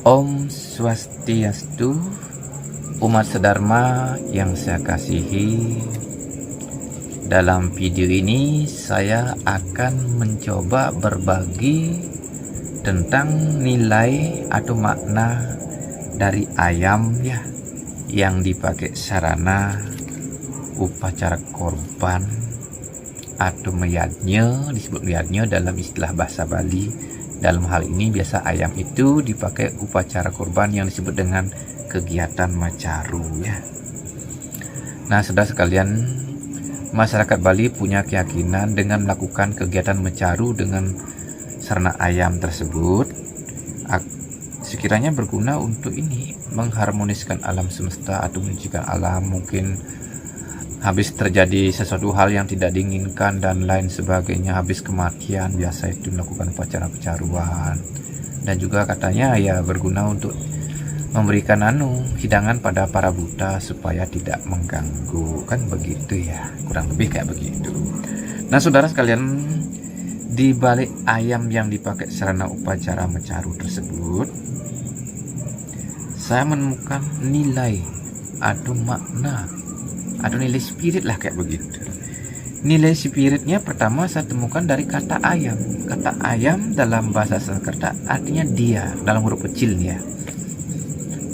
Om Swastiastu, umat sedharma yang saya kasihi. Dalam video ini saya akan mencoba berbagi tentang nilai atau makna dari ayam ya, yang dipakai sarana upacara korban atau meyadnya. Disebut meyadnya dalam istilah bahasa Bali. Dalam hal ini biasa ayam itu dipakai upacara kurban yang disebut dengan kegiatan macaru ya. Nah, saudara sekalian, masyarakat Bali punya keyakinan dengan melakukan kegiatan macaru dengan sarana ayam tersebut sekiranya berguna untuk ini mengharmoniskan alam semesta atau menyucikan alam. Mungkin habis terjadi sesuatu hal yang tidak diinginkan dan lain sebagainya, habis kematian biasa itu melakukan upacara pecaruan. Dan juga katanya ya berguna untuk memberikan hidangan pada para buta supaya tidak mengganggu, kan begitu ya, kurang lebih kayak begitu. Nah, saudara sekalian, di balik ayam yang dipakai sarana upacara mecaru tersebut, saya menemukan nilai atau makna atau nilai spirit lah kayak begitu. Nilai spiritnya pertama saya temukan dari kata ayam. Kata ayam dalam bahasa Sanskerta artinya dia dalam huruf kecilnya.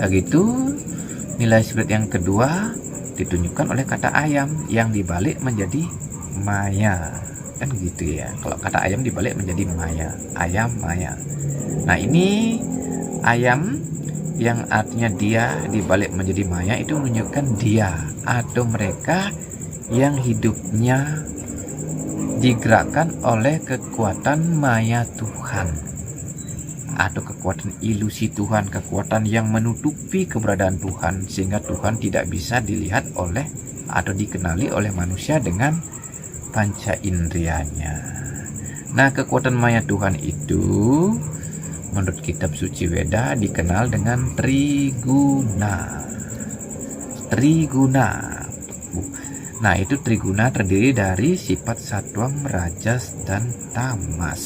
Begitu. Nilai spirit yang kedua ditunjukkan oleh kata ayam yang dibalik menjadi maya, kan gitu ya. Kalau kata ayam dibalik menjadi maya, ayam maya. Nah, ini ayam yang artinya dia dibalik menjadi maya itu menunjukkan dia atau mereka yang hidupnya digerakkan oleh kekuatan maya Tuhan atau kekuatan ilusi Tuhan, kekuatan yang menutupi keberadaan Tuhan sehingga Tuhan tidak bisa dilihat oleh atau dikenali oleh manusia dengan panca indrianya. Nah, kekuatan maya Tuhan itu menurut kitab suci Weda dikenal dengan Triguna. Triguna. Nah, itu Triguna terdiri dari sifat Satwam, Rajas, dan Tamas.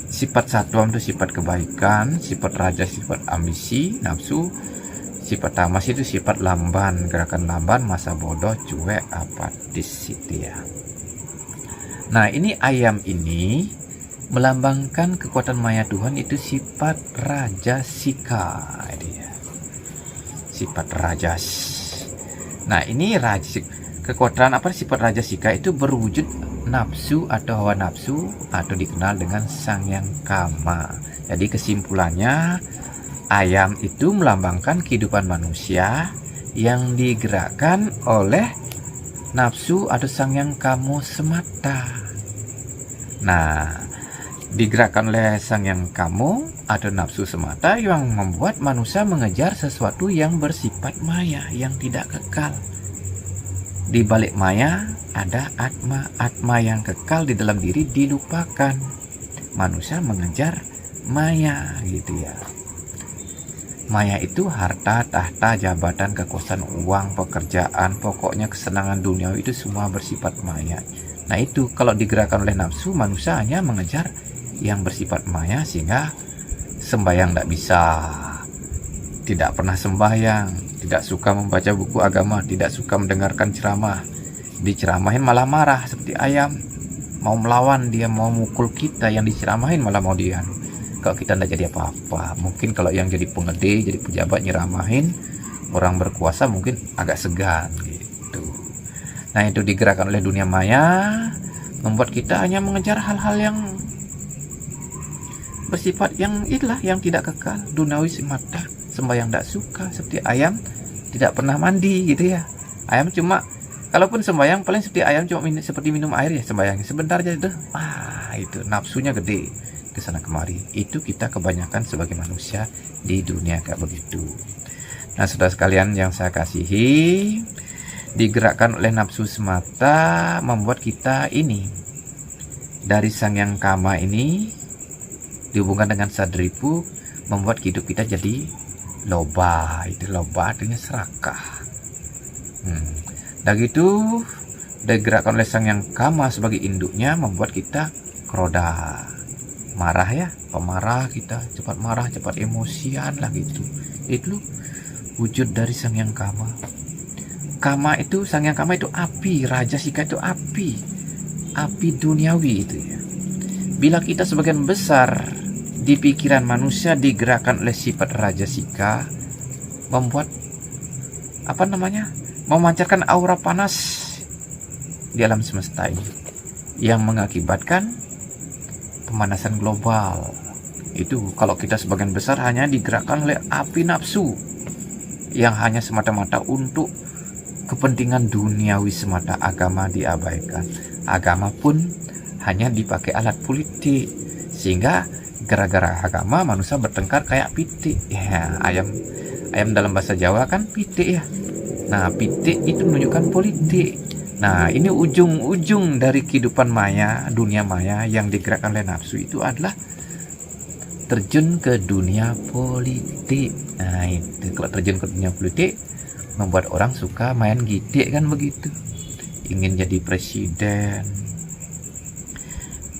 Sifat Satwam itu sifat kebaikan, sifat Rajas sifat ambisi, nafsu, sifat Tamas itu sifat lamban, gerakan lamban, masa bodoh, cuek, apatis itu ya. Nah, ini ayam ini melambangkan kekuatan maya Tuhan itu sifat rajasika dia. Sifat rajas. Nah, ini kekuatan sifat rajasika itu berwujud nafsu atau hawa nafsu atau dikenal dengan Sangyang Kama. Jadi kesimpulannya ayam itu melambangkan kehidupan manusia yang digerakkan oleh nafsu atau Sangyang Kama semata. Nah, digerakkan oleh Sangyang Kama atau nafsu semata yang membuat manusia mengejar sesuatu yang bersifat maya, yang tidak kekal. Di balik maya ada atma. Atma yang kekal di dalam diri dilupakan. Manusia mengejar maya gitu ya. Maya itu harta, tahta, jabatan, kekuasaan, uang, pekerjaan, pokoknya kesenangan dunia itu semua bersifat maya. Nah, itu kalau digerakkan oleh nafsu, manusia hanya mengejar yang bersifat maya sehingga sembahyang tidak bisa, tidak pernah sembahyang, tidak suka membaca buku agama, tidak suka mendengarkan ceramah, diceramahin malah marah seperti ayam, mau melawan, dia mau mukul kita, yang diceramahin malah mau dia. Kalau kita tidak jadi apa-apa, mungkin kalau yang jadi pengede, jadi pejabat nyeramahin orang berkuasa mungkin agak segan gitu. Nah, itu digerakkan oleh dunia maya, membuat kita hanya mengejar hal-hal yang bersifat yang itulah yang tidak kekal, dunawi semata, sembahyang tidak suka, seperti ayam tidak pernah mandi gitu ya. Ayam cuma kalaupun sembahyang paling seperti ayam cuma seperti minum air ya, sembahyang sebentar aja itu itu nafsunya gede ke sana kemari. Itu kita kebanyakan sebagai manusia di dunia kayak begitu. Nah, saudara sekalian yang saya kasihi, digerakkan oleh nafsu semata membuat kita ini dari Sangyang Kama ini dihubungkan dengan Sadripu, membuat hidup kita jadi loba. Itu loba artinya serakah. Dan gitu digerakkan oleh Sangyang Kama sebagai induknya membuat kita kroda. marah ya, pemarah kita, cepat marah, cepat emosian lah gitu. Itu wujud dari Sang Yang Kama. Kama itu, Sang Yang Kama itu api, Rajasika itu api duniawi itu ya. Bila kita sebagian besar di pikiran manusia digerakkan oleh sifat Rajasika, membuat memancarkan aura panas di alam semesta ini yang mengakibatkan pemanasan global. Itu kalau kita sebagian besar hanya digerakkan oleh api nafsu yang hanya semata-mata untuk kepentingan duniawi semata. Agama diabaikan, agama pun hanya dipakai alat politik, sehingga gara-gara agama manusia bertengkar kayak pitik ya. Ayam dalam bahasa Jawa kan pitik ya. Nah, pitik itu menunjukkan politik. Nah, ini ujung-ujung dari kehidupan maya, dunia maya yang digerakkan oleh nafsu itu adalah terjun ke dunia politik. Nah, itu kalau terjun ke dunia politik membuat orang suka main gidik kan begitu. Ingin jadi presiden,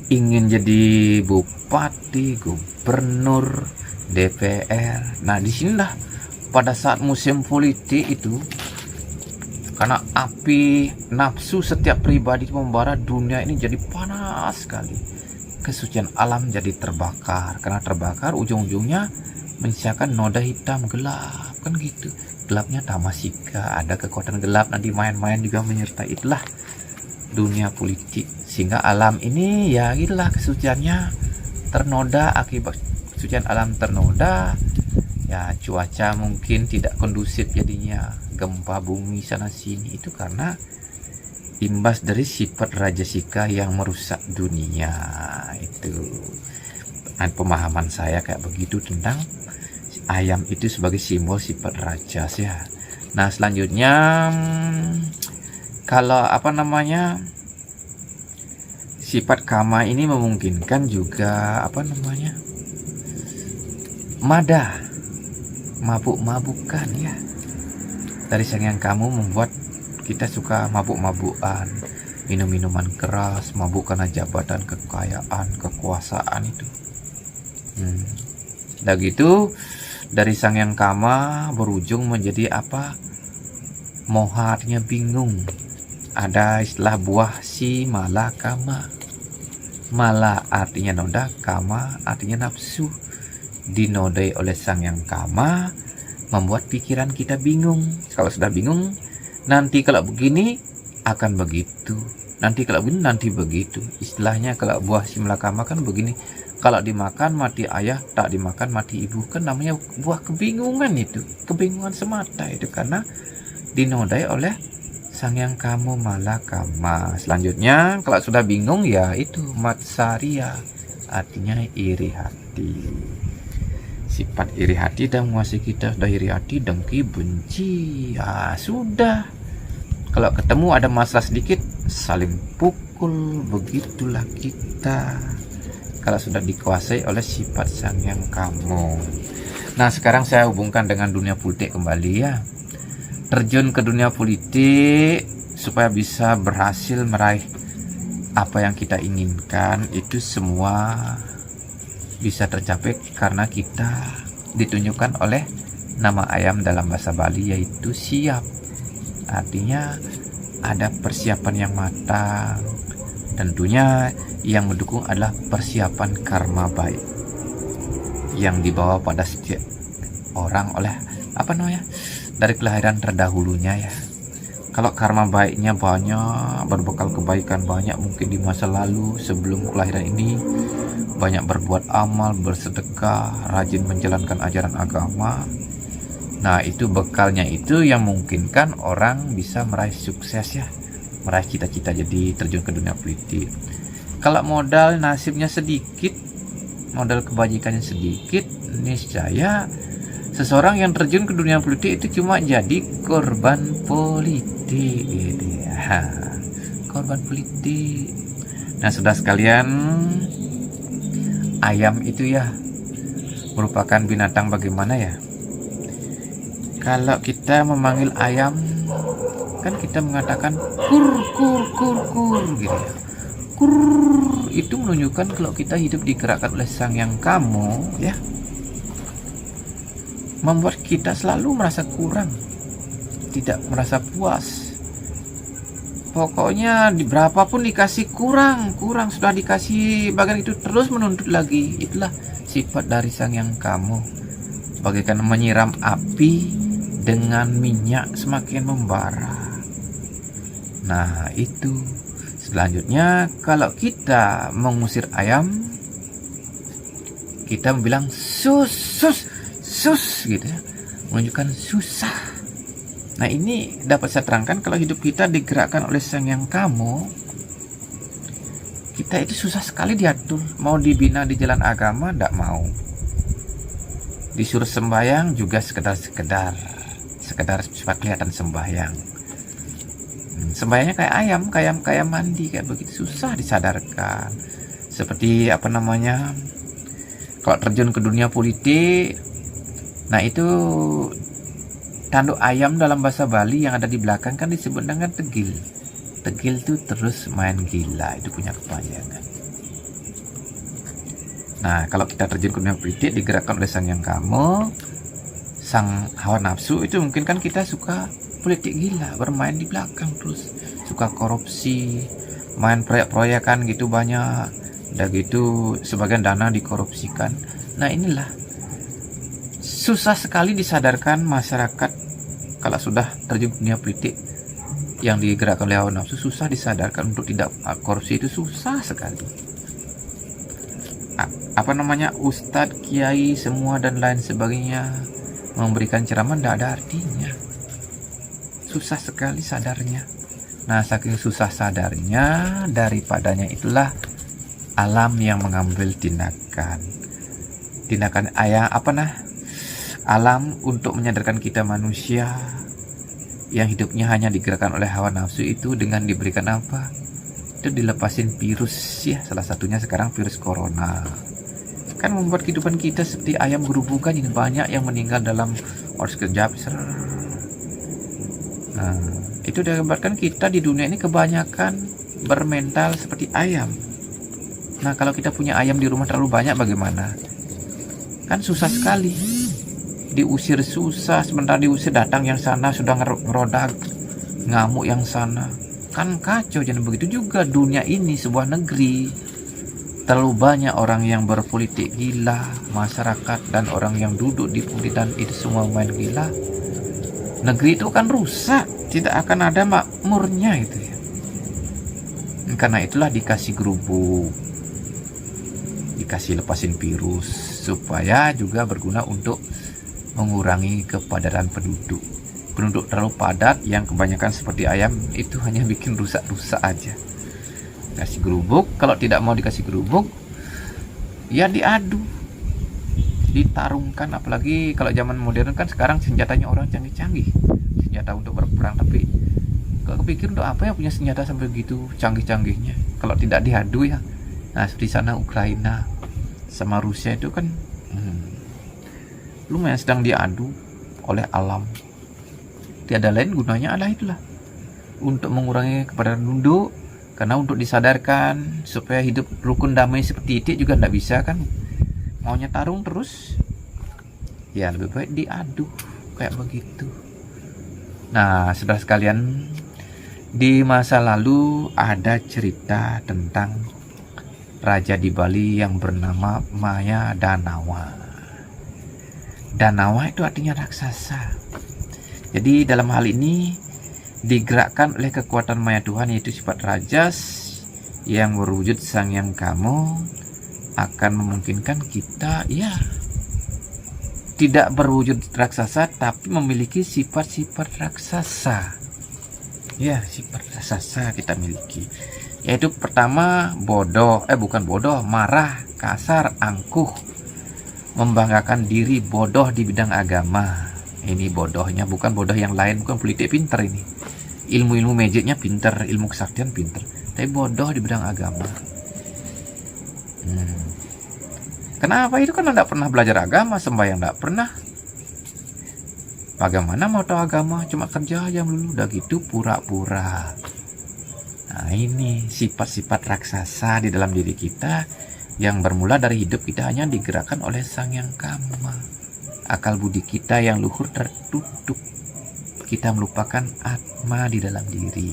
ingin jadi bupati, gubernur, DPR. Nah, disinilah pada saat musim politik itu, karena api nafsu setiap pribadi membara, dunia ini jadi panas sekali. Kesucian alam jadi terbakar. Karena terbakar ujung-ujungnya menyisakan noda hitam gelap. Kan gitu. Gelapnya tamasika. Ada kekuatan gelap nanti main-main juga menyertai. Itulah dunia politik. Sehingga alam ini ya itulah kesuciannya ternoda. Akibat kesucian alam ternoda, ya cuaca mungkin tidak kondusif jadinya, gempa bumi sana sini. Itu karena imbas dari sifat Rajasika yang merusak dunia. Itu pemahaman saya kayak begitu tentang ayam itu sebagai simbol sifat rajas ya. Nah, selanjutnya kalau sifat Kama ini memungkinkan juga mada, mabuk-mabukan ya. Dari Sang Yang Kamu membuat kita suka mabuk-mabukan, minum-minuman keras, mabuk karena jabatan, kekayaan, kekuasaan itu. Udah gitu dari Sang Yang Kama berujung menjadi moha, artinya bingung. Ada istilah buah si malakama. Mala artinya noda, kama artinya nafsu. Dinodai oleh Sang Yang Kama membuat pikiran kita bingung. Kalau sudah bingung, nanti kalau begini akan begitu, nanti kalau begini nanti begitu. Istilahnya kalau buah si malakama kan begini, kalau dimakan mati ayah, tak dimakan mati ibu. Kan namanya buah kebingungan itu, kebingungan semata itu karena dinodai oleh Sang Yang Kamu malakama. Selanjutnya kalau sudah bingung ya itu matsarya, artinya iri hati. Sifat iri hati dan menguasai kita. Sudah iri hati, dengki, benci, ya sudah. Kalau ketemu ada masalah sedikit saling pukul, begitulah kita kalau sudah dikuasai oleh sifat Sang Yang Kamu. Nah, sekarang saya hubungkan dengan dunia politik kembali ya. Terjun ke dunia politik supaya bisa berhasil meraih apa yang kita inginkan, itu semua bisa tercapai karena kita ditunjukkan oleh nama ayam dalam bahasa Bali, yaitu siap. Artinya ada persiapan yang matang. Tentunya yang mendukung adalah persiapan karma baik yang dibawa pada setiap orang oleh dari kelahiran terdahulunya ya. Kalau karma baiknya banyak, berbekal kebaikan banyak mungkin di masa lalu sebelum kelahiran ini, banyak berbuat amal, bersedekah, rajin menjalankan ajaran agama. Nah, itu bekalnya itu yang memungkinkan orang bisa meraih sukses ya, meraih cita-cita jadi terjun ke dunia politik. Kalau modal nasibnya sedikit, modal kebajikannya sedikit, niscaya seseorang yang terjun ke dunia politik itu cuma jadi korban politik gitu ya. Korban politik. Nah, saudara sekalian, ayam itu ya merupakan binatang bagaimana ya? Kalau kita memanggil ayam kan kita mengatakan kur kur kur kur gitu ya. Kur itu itu menunjukkan kalau kita hidup digerakkan oleh Sang Yang Kamu, ya, membuat kita selalu merasa kurang, tidak merasa puas. Pokoknya berapapun dikasih kurang, sudah dikasih bagian itu terus menuntut lagi. Itulah sifat dari Sang Yang Kamu, bagaikan menyiram api dengan minyak semakin membara. Nah, itu. Selanjutnya, kalau kita mengusir ayam, kita bilang sus gitu ya, menunjukkan susah. Nah, ini dapat saya terangkan kalau hidup kita digerakkan oleh Sang Yang Kamu, kita itu susah sekali diatur. Mau dibina di jalan agama, tidak mau. Disuruh sembahyang juga sekedar sifat kelihatan sembahyang. Sembahyangnya kayak ayam, kayak mandi, kayak begitu, susah disadarkan. Seperti kalau terjun ke dunia politik, nah itu tanduk ayam dalam bahasa Bali yang ada di belakang kan disebut dengan tegil. Tegil itu terus main gila, itu punya kepanjangan. Nah, kalau kita terjun ke dunia politik digerakkan oleh Sang Yang Kamu, sang hawa nafsu, itu mungkin kan kita suka politik gila, bermain di belakang terus, suka korupsi, main proyek-proyekan gitu banyak, udah gitu sebagian dana dikorupsikan. Nah, inilah susah sekali disadarkan masyarakat kalau sudah terjun dunia politik yang digerakkan oleh hawa nafsu, susah disadarkan untuk tidak korupsi, itu susah sekali. Ustadz, kiai, semua dan lain sebagainya memberikan ceramah tidak ada artinya. Susah sekali sadarnya. Nah, saking susah sadarnya, daripadanya itulah alam yang mengambil tindakan alam untuk menyadarkan kita manusia yang hidupnya hanya digerakkan oleh hawa nafsu itu dengan diberikan apa? Itu dilepasin virus, ya, salah satunya sekarang virus corona. Kan membuat kehidupan kita seperti ayam gerobokan, ini banyak yang meninggal dalam sekejap. Nah, itu digambarkan kita di dunia ini kebanyakan bermental seperti ayam. Nah, kalau kita punya ayam di rumah terlalu banyak bagaimana? Kan susah sekali. Diusir susah, sebentar diusir datang yang sana sudah ngerodak, ngamuk yang sana. Kan kacau. Jangan begitu juga dunia ini, sebuah negeri. Terlalu banyak orang yang berpolitik gila, masyarakat dan orang yang duduk di pemerintahan itu semua main gila. Negeri itu kan rusak, tidak akan ada makmurnya itu ya. Karena itulah dikasih gerubuk, dikasih lepasin virus, supaya juga berguna untuk mengurangi kepadatan penduduk. Penduduk terlalu padat yang kebanyakan seperti ayam itu hanya bikin rusak-rusak aja. Kasih gerubuk, kalau tidak mau dikasih gerubuk, ya diadu, ditarungkan. Apalagi kalau zaman modern kan sekarang senjatanya orang canggih-canggih, senjata untuk berperang. Tapi kalau kepikir untuk apa ya punya senjata sampai begitu canggih-canggihnya kalau tidak diadu ya. Nah, seperti sana Ukraina sama Rusia itu kan lumayan sedang diadu oleh alam. Tiada lain gunanya adalah itulah untuk mengurangi kepadatan penduduk. Karena untuk disadarkan supaya hidup rukun damai seperti itu juga tidak bisa kan. Maunya tarung terus, ya lebih baik diadu kayak begitu. Nah, saudara sekalian, di masa lalu ada cerita tentang raja di Bali yang bernama Maya Danawa. Danawa itu artinya raksasa. Jadi dalam hal ini digerakkan oleh kekuatan Maya Tuhan, yaitu sifat rajas yang berwujud Sang Yang Kamu, akan memungkinkan kita ya tidak berwujud raksasa tapi memiliki sifat-sifat raksasa. Ya, sifat raksasa kita miliki, yaitu pertama marah, kasar, angkuh, membanggakan diri, bodoh di bidang agama. Ini bodohnya bukan bodoh yang lain, bukan politik pinter ini. Ilmu-ilmu magicnya pinter, ilmu kesaktian pinter, tapi bodoh di bidang agama. Kenapa? Itu kan tidak pernah belajar agama, sembahyang tidak pernah. Bagaimana mau tahu agama? Cuma kerja aja dulu, udah gitu pura-pura. Nah, Nah, ini sifat-sifat raksasa di dalam diri kita yang bermula dari hidup kita hanya digerakkan oleh Sang Yang Kama. Akal budi kita yang luhur tertutup. Kita melupakan Atma di dalam diri.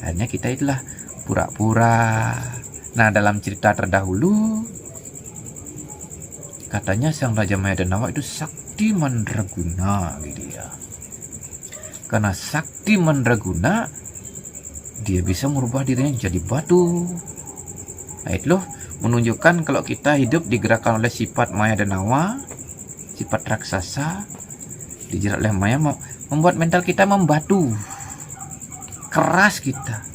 Hanya kita itulah pura-pura. Nah, dalam cerita terdahulu katanya Sang Raja Mayadanawa itu sakti mandraguna gitu ya. Karena sakti mandraguna, dia bisa merubah dirinya jadi batu. Nah, itu loh menunjukkan kalau kita hidup digerakkan oleh sifat Mayadanawa, sifat raksasa, dijerat oleh Maya, membuat mental kita membatu, keras kita.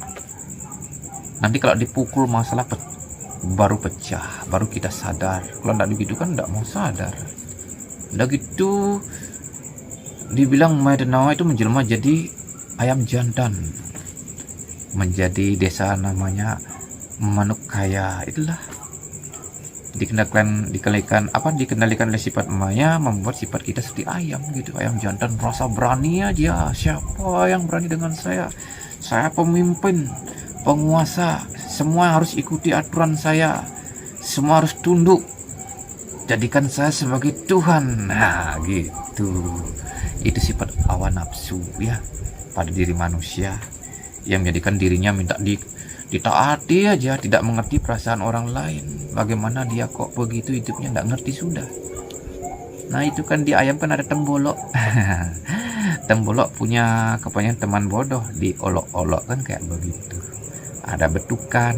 Nanti kalau dipukul masalah baru pecah, baru kita sadar. Kalau tidak begitu kan tidak mau sadar. Udah gitu dibilang Mayadanawa itu menjelma jadi ayam jantan, menjadi desa namanya Manukaya. Itulah dikendalikan oleh sifat Maya, membuat sifat kita seperti ayam gitu, ayam jantan, merasa berani aja. Siapa yang berani dengan saya pemimpin, penguasa, semua harus ikuti aturan saya, semua harus tunduk, jadikan saya sebagai Tuhan. Nah gitu, itu sifat hawa nafsu ya pada diri manusia, yang menjadikan dirinya minta ditaati aja, tidak mengerti perasaan orang lain. Bagaimana dia kok begitu hidupnya, tidak ngerti sudah. Nah itu kan di ayam kan ada tembolok. Tembolok punya kepanjangan teman bodoh, diolok-olok kan kayak begitu. Ada betukan,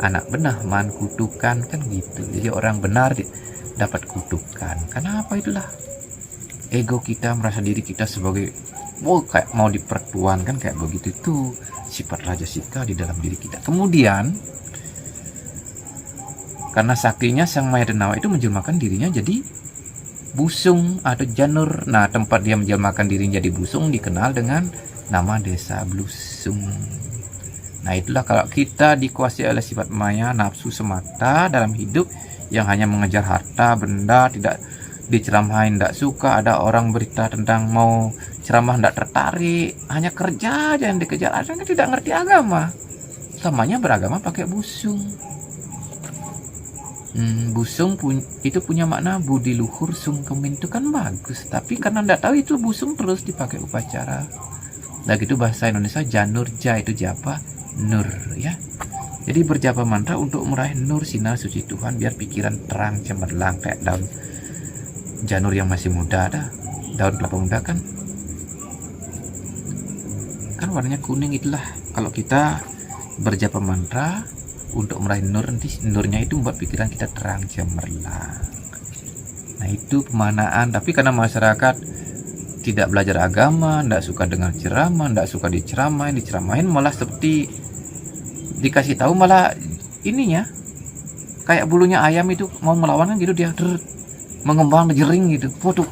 anak benah man kutukan kan gitu. Jadi orang benar dapat kutukan. Kenapa? Itulah ego kita, merasa diri kita sebagai kayak mau dipertuankan kayak begitu. Itu sifat rajasika di dalam diri kita. Kemudian karena saktinya Sang Mayadanawa itu menjelmakan dirinya jadi busung atau janur. Nah, tempat dia menjelmakan dirinya jadi busung dikenal dengan nama Desa Blusung. Nah, itulah kalau kita dikuasai oleh sifat maya, nafsu semata dalam hidup yang hanya mengejar harta, benda, tidak diceramahin, tidak suka. Ada orang berita tentang mau ceramah, tidak tertarik, hanya kerja aja yang dikejar. Asalnya tidak ngerti agama, selamanya beragama pakai busung. Busung itu punya makna budi luhur sungkemin, itu kan bagus, tapi karena tidak tahu itu busung terus dipakai upacara. Nah gitu bahasa Indonesia janurja, itu japa nur ya. Jadi berjapa mantra untuk meraih nur sinar suci Tuhan, biar pikiran terang cemerlang kayak daun janur yang masih muda. Ada daun kelapa muda kan warnanya kuning. Itulah kalau kita berjapa mantra untuk meraih nur, nanti nurnya itu membuat pikiran kita terang cemerlang. Nah itu pemanaan. Tapi karena masyarakat tidak belajar agama, tidak suka dengar ceramah, tidak suka diceramain, malah seperti dikasih tahu malah ininya kayak bulunya ayam itu mau melawan kan gitu, dia mengembang jering gitu. Waduh,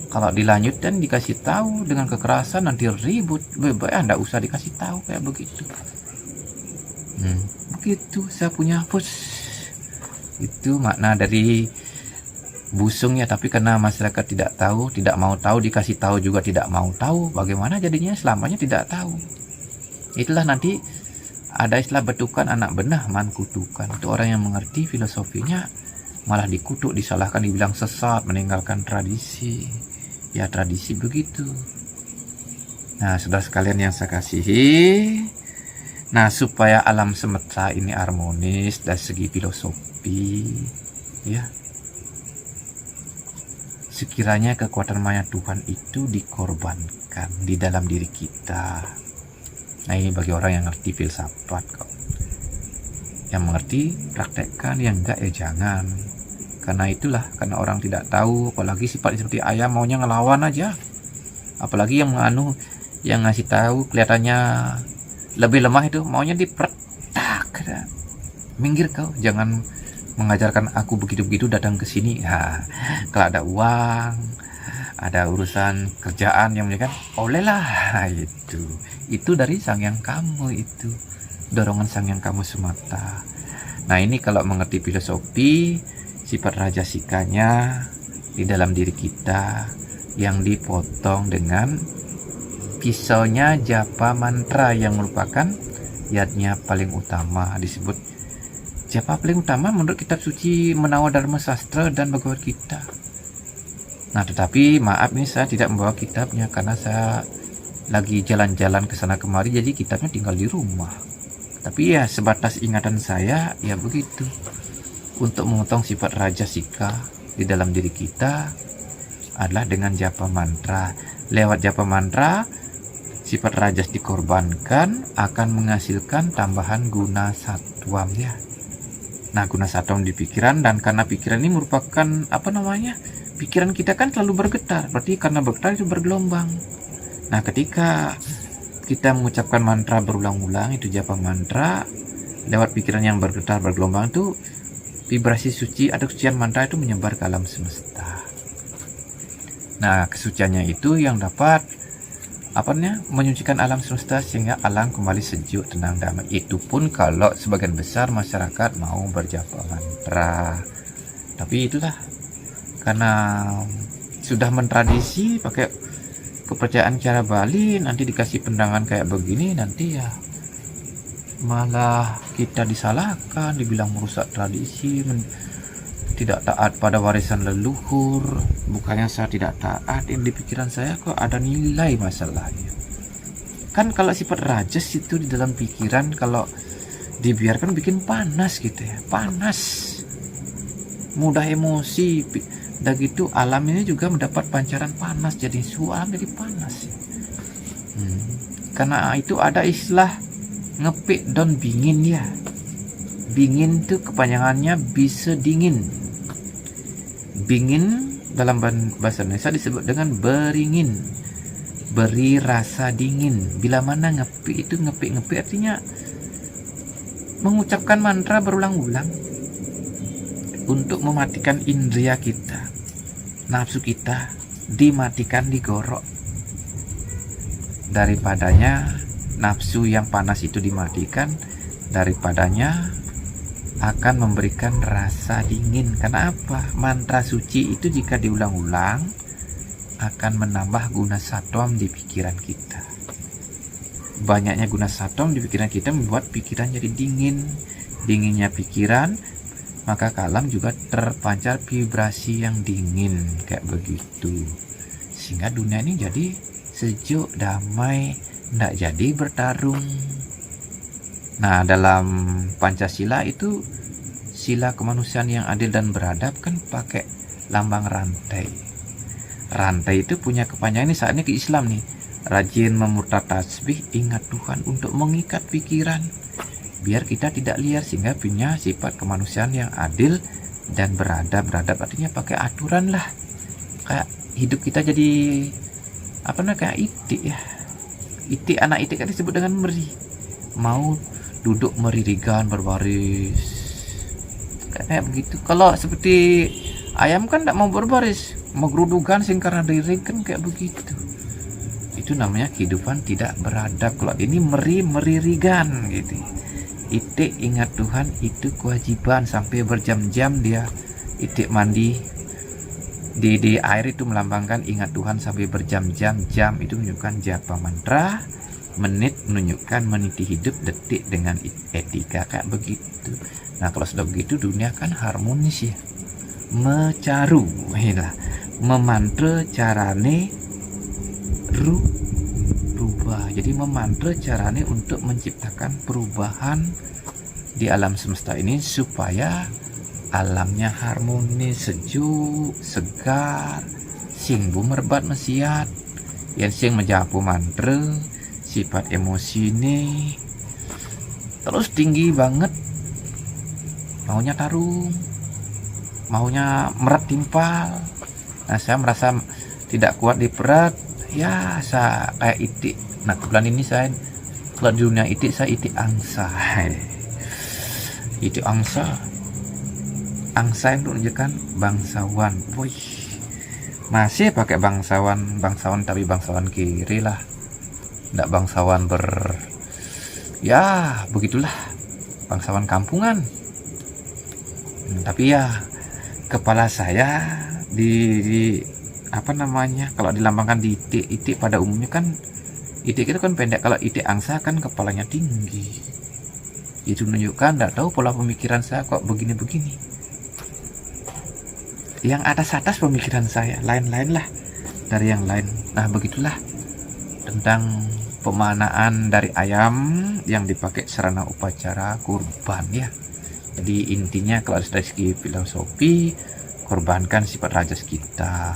kalau dilanjutkan dikasih tahu dengan kekerasan nanti ribut. Tidak usah dikasih tahu kayak begitu. Begitu saya punya itu makna dari busungnya. Tapi karena masyarakat tidak tahu, tidak mau tahu, dikasih tahu juga tidak mau tahu, bagaimana jadinya selamanya tidak tahu. Itulah nanti ada istilah betukan anak benah man kutukan. Itu orang yang mengerti filosofinya malah dikutuk, disalahkan, dibilang sesat, meninggalkan tradisi. Ya tradisi begitu. Nah saudara sekalian yang saya kasihi, nah supaya alam semesta ini harmonis dari segi filosofi ya, sekiranya kekuatan maya Tuhan itu dikorbankan di dalam diri kita. Nah ini bagi orang yang ngerti filsafat kok. Yang mengerti praktekkan, yang enggak ya jangan. Karena itulah, karena orang tidak tahu, apalagi sifat seperti ayam maunya ngelawan aja. Apalagi yang yang ngasih tahu kelihatannya lebih lemah itu maunya dipertak. Minggir kau, jangan mengajarkan aku begitu-begitu, datang ke sini. Nah, kalau ada uang, ada urusan kerjaan yang menjadikan olehlah itu dari Sang Yang Kamu, itu dorongan Sang Yang Kamu semata. Nah ini kalau mengerti filosofi sifat rajasikanya di dalam diri kita yang dipotong dengan pisaunya japa mantra yang merupakan yadnya paling utama. Disebut japa paling utama menurut kitab suci Menawa Dharma Sastra dan Bhagavad Gita. Nah, tetapi maaf nih, saya tidak membawa kitabnya karena saya lagi jalan-jalan ke sana kemari, jadi kitabnya tinggal di rumah. Tapi ya sebatas ingatan saya ya begitu. Untuk memotong sifat rajasika di dalam diri kita adalah dengan japa mantra. Lewat japa mantra, sifat rajas dikorbankan akan menghasilkan tambahan guna satwam ya. Nah, guna satwam di pikiran, dan karena pikiran ini merupakan pikiran kita kan selalu bergetar, berarti karena bergetar itu bergelombang. Nah, ketika kita mengucapkan mantra berulang-ulang, itu japa mantra, lewat pikiran yang bergetar bergelombang itu vibrasi suci atau kesucian mantra itu menyebar ke alam semesta. Nah, kesuciannya itu yang dapat menyucikan alam semesta sehingga alam kembali sejuk, tenang, damai. Itu pun kalau sebagian besar masyarakat mau berjapa mantra. Tapi itulah, karena sudah mentradisi pakai kepercayaan cara Bali, nanti dikasih pendangan kayak begini, nanti ya malah kita disalahkan, dibilang merusak tradisi, tidak taat pada warisan leluhur. Bukannya saya tidak taat, yang di pikiran saya kok ada nilai masalahnya. Kan kalau sifat rajas itu di dalam pikiran, kalau dibiarkan bikin panas gitu ya, panas, mudah emosi. Dan gitu alam ini juga mendapat pancaran panas, jadi alam jadi panas. Karena itu ada istilah ngepik don bingin ya. Bingin itu kepanjangannya bisa dingin. Bingin dalam bahasa Indonesia disebut dengan beringin, beri rasa dingin. Bila mana ngepik itu, ngepik artinya mengucapkan mantra berulang-ulang untuk mematikan indera kita, nafsu kita dimatikan, digorok. Daripadanya nafsu yang panas itu dimatikan, daripadanya akan memberikan rasa dingin. Karena apa? Mantra suci itu jika diulang-ulang akan menambah guna satwam di pikiran kita. Banyaknya guna satwam di pikiran kita membuat pikiran jadi dingin. Dinginnya pikiran, maka ke alam juga terpancar vibrasi yang dingin kayak begitu, sehingga dunia ini jadi sejuk, damai, tidak jadi bertarung. Nah, dalam Pancasila itu sila kemanusiaan yang adil dan beradab kan pakai lambang rantai. Rantai itu punya kepanjangan, ini saat ini ke Islam nih, rajin memutar tasbih, ingat Tuhan untuk mengikat pikiran biar kita tidak liar, sehingga punya sifat kemanusiaan yang adil dan beradab. Beradab artinya pakai aturan lah, kayak hidup kita jadi kayak itik ya. Itik, anak itik kan disebut dengan meri, mau duduk meririgan berbaris kayak begitu. Kalau seperti ayam kan tidak mau berbaris, mau gerudukan sing karena diri kan kayak begitu. Itu namanya kehidupan tidak beradab. Kalau ini meririgan gitu. Itik ingat Tuhan itu kewajiban, sampai berjam-jam dia itik mandi di air itu melambangkan ingat Tuhan sampai berjam-jam. Jam itu menunjukkan japa mantra, menit menunjukkan meniti hidup, detik dengan etika kayak begitu. Nah, kalau sudah begitu dunia kan harmonis ya. Mecaru inilah memantra carane rubah. Jadi memantra carane untuk menciptakan perubahan di alam semesta ini supaya alamnya harmonis, sejuk, segar, sing bumerbat mesiat, yang sing menjapu mantra, sifat emosi ini terus tinggi banget, maunya tarung, maunya merat timpal. Nah, saya merasa tidak kuat di perat ya, saya kayak itik. Nah, bulan ini saya kalau di dunia itik, saya itik angsa. Itik angsa yang menunjukkan bangsawan. Wih, masih pakai bangsawan tapi bangsawan kiri lah, tidak bangsawan ya begitulah, bangsawan kampungan. Tapi ya kepala saya di kalau dilambangkan di itik pada umumnya kan itik itu kan pendek, kalau itik angsa kan kepalanya tinggi. Itu menunjukkan tidak tahu pola pemikiran saya kok begini-begini. Yang atas-atas pemikiran saya, lain-lain lah dari yang lain. Nah begitulah tentang pemanaan dari ayam yang dipakai sarana upacara kurban ya. Jadi intinya kalau dari segi filosofi, korbankan sifat rajas kita,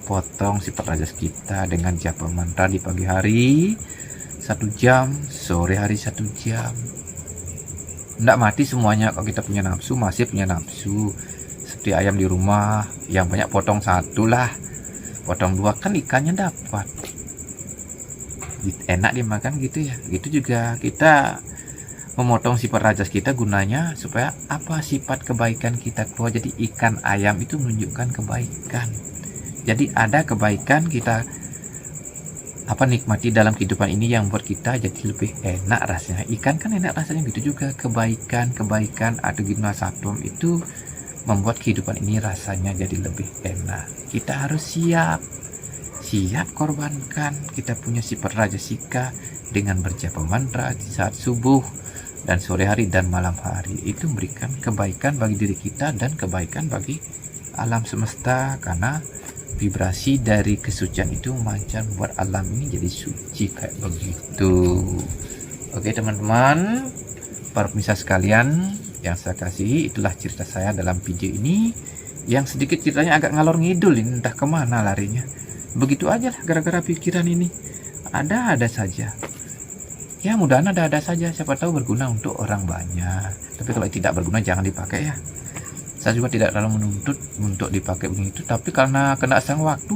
potong sifat rajas kita dengan japa mantra di pagi hari 1 jam, sore hari 1 jam. Nggak mati semuanya. Kalau kita punya nafsu, masih punya nafsu. Seperti ayam di rumah, yang banyak potong 1 lah, potong 2 kan ikannya dapat, enak dimakan gitu ya. Gitu juga kita memotong sifat rajas kita gunanya supaya apa, sifat kebaikan kita keluar. Jadi ikan ayam itu menunjukkan kebaikan. Jadi ada kebaikan kita nikmati dalam kehidupan ini yang buat kita jadi lebih enak rasanya. Ikan kan enak rasanya, gitu juga kebaikan atau guna satwam itu membuat kehidupan ini rasanya jadi lebih enak. Kita harus siap korbankan kita punya sifat rajasika dengan berjapa mantra di saat subuh dan sore hari dan malam hari. Itu memberikan kebaikan bagi diri kita dan kebaikan bagi alam semesta, karena vibrasi dari kesucian itu memancar buat alam ini jadi suci kayak begitu. Oke teman-teman, para pemirsa sekalian yang saya kasihi, itulah cerita saya dalam video ini yang sedikit ceritanya agak ngalor ngidul ini, entah kemana larinya. Begitu aja lah, gara-gara pikiran ini ada saja ya, mudahan ada saja, siapa tahu berguna untuk orang banyak. Tapi kalau tidak berguna jangan dipakai ya. Saya juga tidak terlalu menuntut untuk dipakai begitu, tapi karena kena sang waktu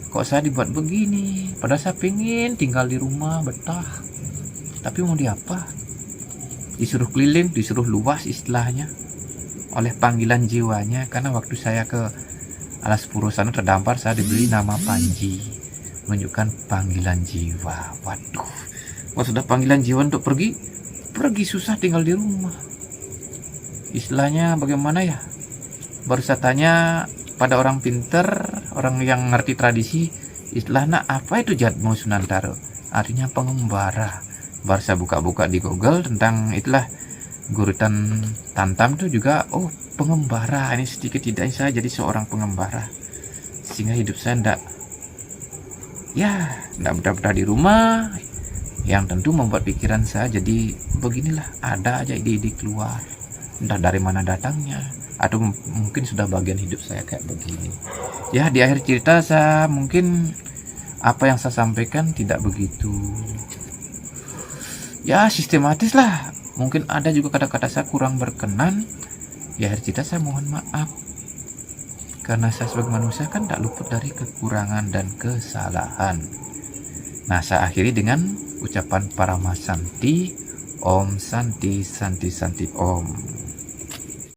kok saya dibuat begini. Padahal saya pengen tinggal di rumah betah, tapi mau diapa, disuruh keliling, disuruh luas istilahnya oleh panggilan jiwanya. Karena waktu saya ke Alas Puro sana terdampar, saya diberi nama Panji, menunjukkan panggilan jiwa. Waduh, kalau sudah panggilan jiwa untuk pergi susah, tinggal di rumah. Istilahnya bagaimana ya, baru saya tanya pada orang pinter, orang yang ngerti tradisi, istilahnya apa itu Jatmo Sunantaro, artinya pengembara. Baru saya buka-buka di Google tentang itulah gurutan Tantam itu juga, oh pengembara. Ini sedikit tidaknya saya jadi seorang pengembara, sehingga hidup saya ndak betah-betah di rumah, yang tentu membuat pikiran saya jadi beginilah. Ada aja ide-ide keluar, entah dari mana datangnya, atau mungkin sudah bagian hidup saya kayak begini ya. Di akhir cerita saya mungkin apa yang saya sampaikan tidak begitu ya sistematis lah. Mungkin ada juga kata-kata saya kurang berkenan. Di akhir cerita saya mohon maaf, karena saya sebagai manusia kan tak luput dari kekurangan dan kesalahan. Nah, saya akhiri dengan ucapan Paramasanti, Om Santi Santi Santi Om.